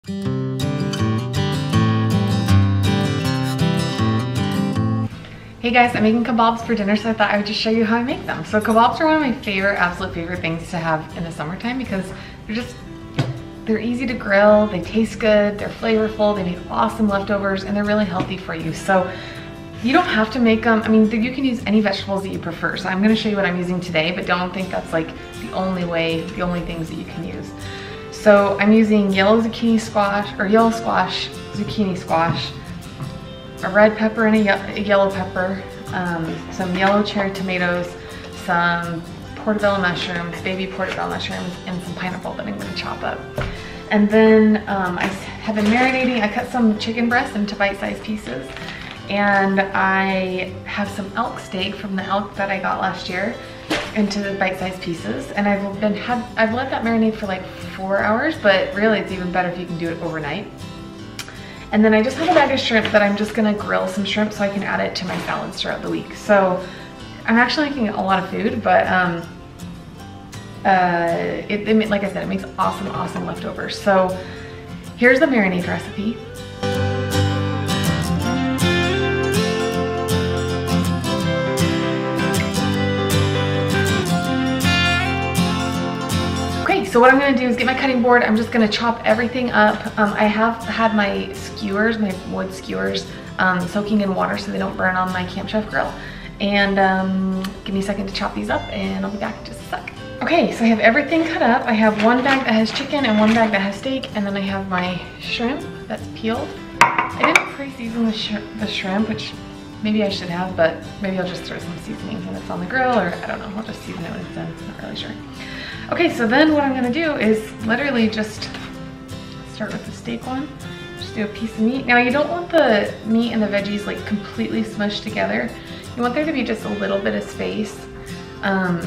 Hey guys, I'm making kebabs for dinner, so I thought I would just show you how I make them. So kebabs are one of my favorite, absolute favorite things to have in the summertime because they're easy to grill, they taste good, they're flavorful, they make awesome leftovers, and they're really healthy for you. So you don't have to make them, I mean, you can use any vegetables that you prefer. So I'm gonna show you what I'm using today, but don't think that's like the only things that you can use. So I'm using yellow zucchini squash, or yellow squash, zucchini squash, a red pepper and a yellow pepper, some yellow cherry tomatoes, some portobello mushrooms, baby portobello mushrooms, and some pineapple that I'm going to chop up. And then I have been marinating. I cut some chicken breast into bite-sized pieces, and I have some elk steak from the elk that I got last year into the bite-sized pieces. And I've let that marinate for like 4 hours, but really it's even better if you can do it overnight. And then I just have a bag of shrimp that I'm just gonna grill some shrimp so I can add it to my salads throughout the week. So I'm actually making a lot of food, but like I said, it makes awesome leftovers. So here's the marinade recipe. So what I'm gonna do is get my cutting board. I'm just gonna chop everything up. I have had my skewers, my wood skewers, soaking in water so they don't burn on my Camp Chef grill. And give me a second to chop these up and I'll be back in just a sec. Okay, so I have everything cut up. I have one bag that has chicken and one bag that has steak, and then I have my shrimp that's peeled. I didn't pre-season the shrimp, which maybe I should have, but maybe I'll just throw some seasonings when it's on the grill, or I don't know, I'll just season it when it's done, I'm not really sure. Okay, so then what I'm gonna do is literally just start with the steak one. Just do a piece of meat. Now you don't want the meat and the veggies like completely smushed together. You want there to be just a little bit of space on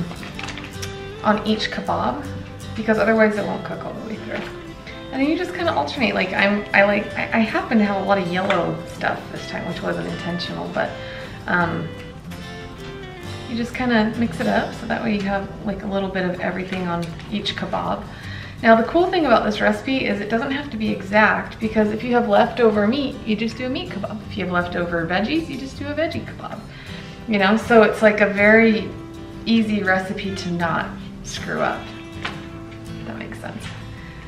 each kebab, because otherwise it won't cook all the way through. And then you just kind of alternate. Like I happen to have a lot of yellow stuff this time, which wasn't intentional, but you just kind of mix it up so that way you have like a little bit of everything on each kebab. Now the cool thing about this recipe is it doesn't have to be exact, because if you have leftover meat, you just do a meat kebab. If you have leftover veggies, you just do a veggie kebab. You know, so it's like a very easy recipe to not screw up, if that makes sense.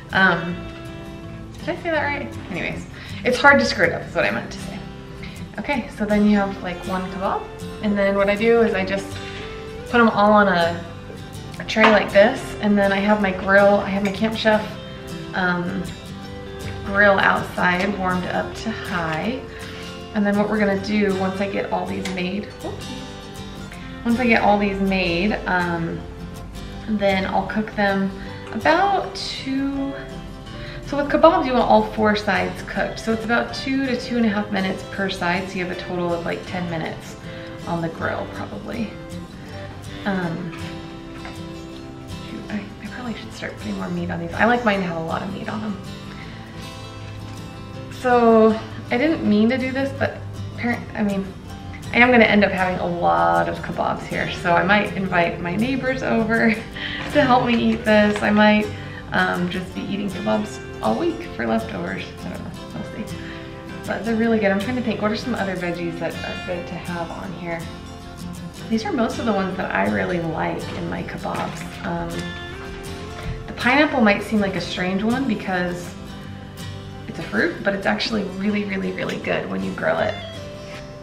Did I say that right? Anyways, it's hard to screw it up is what I meant to say. Okay, so then you have like one kebab, and then what I do is I just put them all on a tray like this, and then I have my grill, I have my Camp Chef grill outside warmed up to high. And then what we're gonna do once I get all these made, then I'll cook them about so with kebabs, you want all 4 sides cooked. So it's about 2 to 2.5 minutes per side. So you have a total of like 10 minutes on the grill, probably. I probably should start putting more meat on these. I like mine to have a lot of meat on them. So I didn't mean to do this, but I mean, I am gonna end up having a lot of kebabs here. So I might invite my neighbors over to help me eat this. I might just be eating kebabs all week for leftovers. I don't know, we'll see. But they're really good. I'm trying to think, what are some other veggies that are good to have on here? These are most of the ones that I really like in my kebabs. The pineapple might seem like a strange one because it's a fruit, but it's actually really good when you grill it.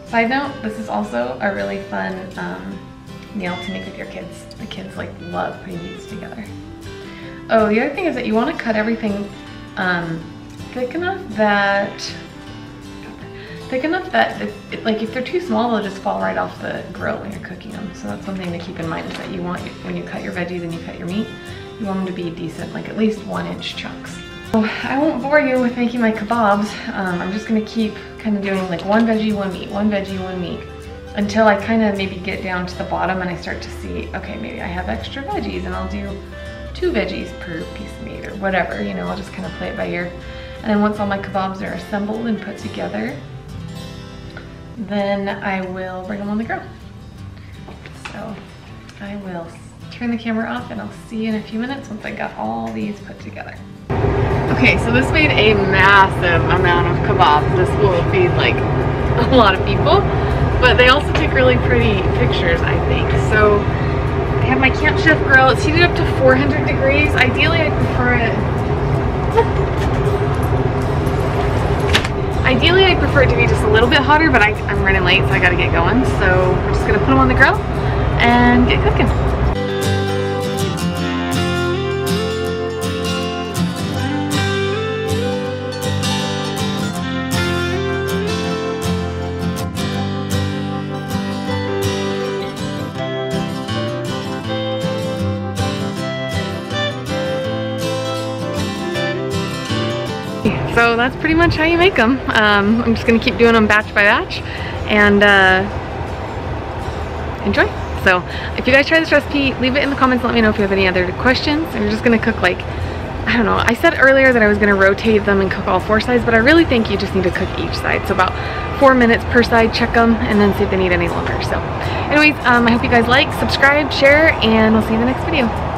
Side note, this is also a really fun meal to make with your kids. The kids like love putting these together. Oh, the other thing is that you want to cut everything thick enough that like if they're too small, they'll just fall right off the grill when you're cooking them. So that's something to keep in mind, is that you want, when you cut your veggies and you cut your meat, you want them to be decent, like at least 1-inch chunks. So I won't bore you with making my kebabs. I'm just gonna keep kind of doing like 1 veggie, 1 meat, 1 veggie, 1 meat, until I kind of maybe get down to the bottom and I start to see, okay, maybe I have extra veggies, and I'll do 2 veggies per piece of meat or whatever, you know, I'll just kind of play it by ear. And then once all my kebabs are assembled and put together, then I will bring them on the grill. So I will turn the camera off and I'll see you in a few minutes once I got all these put together. Okay, so this made a massive amount of kebabs. This will feed like a lot of people, but they also take really pretty pictures, I think. So I have my Camp Chef grill. It's heated up to 400 degrees. Ideally, I prefer it. Ideally, I prefer it to be just a little bit hotter, but I'm running late, so I gotta get going. So we're just gonna put them on the grill and get cooking. So that's pretty much how you make them. I'm just gonna keep doing them batch by batch and enjoy. So if you guys try this recipe, leave it in the comments. Let me know if you have any other questions. I'm just gonna cook like, I don't know, I said earlier that I was gonna rotate them and cook all 4 sides, but I really think you just need to cook each side. So about 4 minutes per side, check them, and then see if they need any longer. So anyways, I hope you guys like, subscribe, share, and I'll see you in the next video.